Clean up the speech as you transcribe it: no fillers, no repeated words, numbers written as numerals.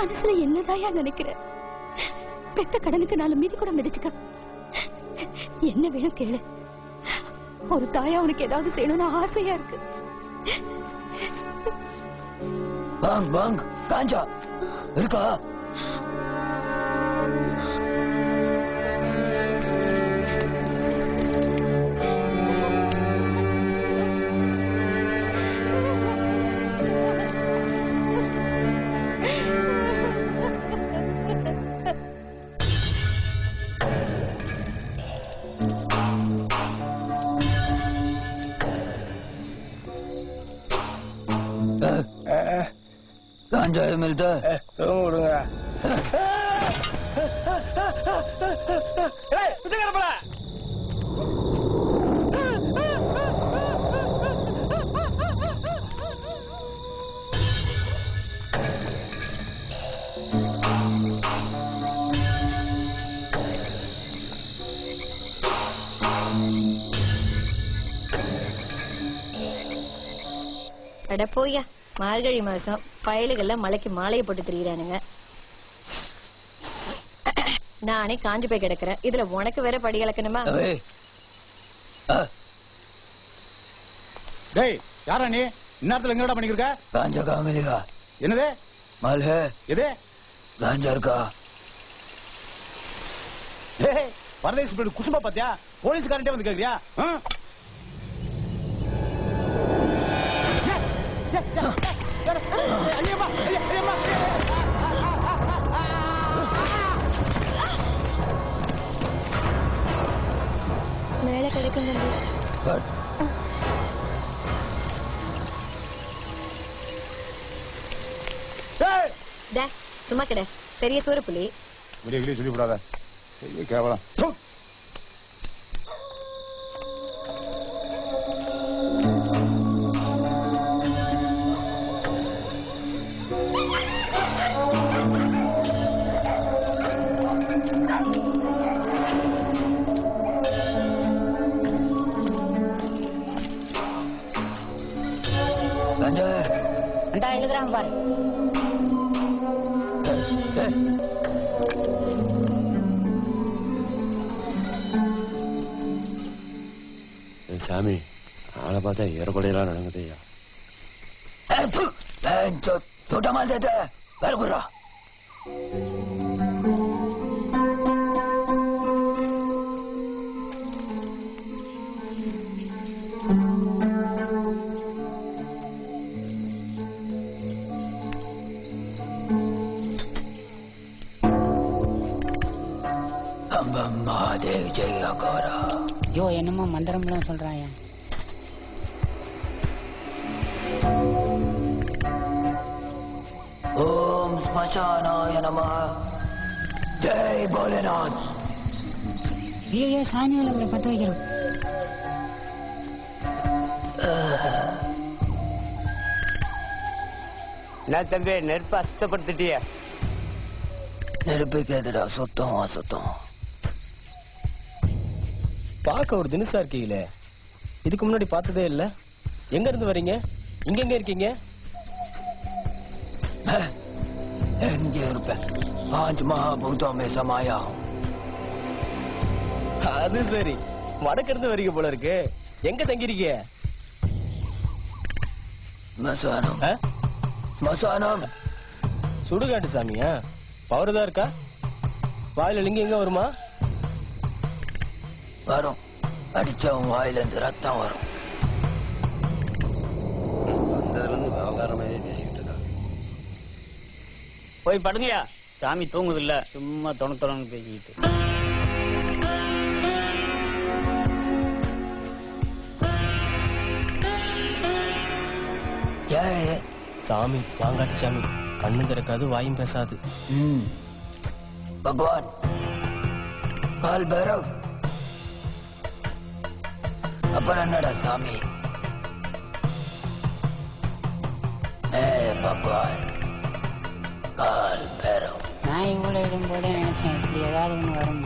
மனசுல என்னதாயா நினைக்கிற? பெத்த கடனுக்கு 4 மீதி கூட மிதிச்சுக்க. என்ன வேணும் கேளு. ஒரு தாயா உனக்கு ஏதாவது செய்யணும்னு ஆசையா இருக்கு. பாங் பாங் காஞ்சா இருக்கா? गांजा मिलता है அட போயா, மார்கழி மாசம் பயலுகள்லாம் மலைக்கு மாலையை போட்டு திரியிறானுங்க. நானே காஞ்சு போய் கிடக்குறேன். இதுல உனக்கு வேற படி கலக்கணுமா? டேய் யாரா நீ? இந்நேரத்துல எங்கடா பண்ணிருக்க? गांजा कहाँ मिलेगा? என்னது? माल है? எது? गांजा का? டேய் பரதேசி பிள்ளை குசும்பா பாத்தியா? போலீஸ்காரன்ட்டே வந்து கேக்குறியா? மேல கிடைக்கும் சும்மா கிட. பெரிய சோறு புலி சொல்லி விடாத. கேவலம். अंटा எழுதுறான் பாரு. சாமி ஆளை பார்த்தா ஏறப்படையெல்லாம் நடங்குதையா? छोटा माल देते हैं बरगुरा. महादेव जय अघोरा. ஐயோ என்னமோ மந்திரம்லாம் சொல்றாங்க. ओम स्मशानाय नमः. जय भोलेनाथ. ஐயோ சாணியால அவரை பத்த வைக்கிறோம். நான் தம்பி நெருப்பு அசுத்தப்படுத்திட்டிய? நெருப்பு கேதுடா, சுத்தம் அசுத்தம். பார்க்க ஒரு தினசா இருக்கீங்களே, இதுக்கு முன்னாடி பார்த்ததே இல்ல. எங்க இருந்து வரீங்க? இங்க எங்க இருக்கீங்க? எங்க இருப்பேன்? 5 महाभूतों में समाया हूं. அது சரி, வடக்கு இருந்து வரீங்க போல இருக்கு. எங்க தங்கிருக்கீங்க? ஸ்மசானம். ஸ்மசானம். சுடுகாட்டு சாமியா? பவர் தான் இருக்கா? வாயில லிங்கம் எங்க வருமா? வரும். அடிச்சவன் வாயில இருந்து ரத்தம் வரும். போய் படுங்கயா, சாமி தூங்குது இல்ல, சும்மா தொணத்தொணன்னு பேசிக்கிட்டு. சாமி வாங்காட்டு சாமி, கண்ணு திறக்காது வாயும் பேசாது. பகவான் கால் பைரவ். அப்புறம் என்னடா சாமி? பகவான் கால் பைரவ். நான் இவ்வளவு இடும்போதே நினைச்சேன் இப்படி ஏதாவது ஒண்ணு வரும்.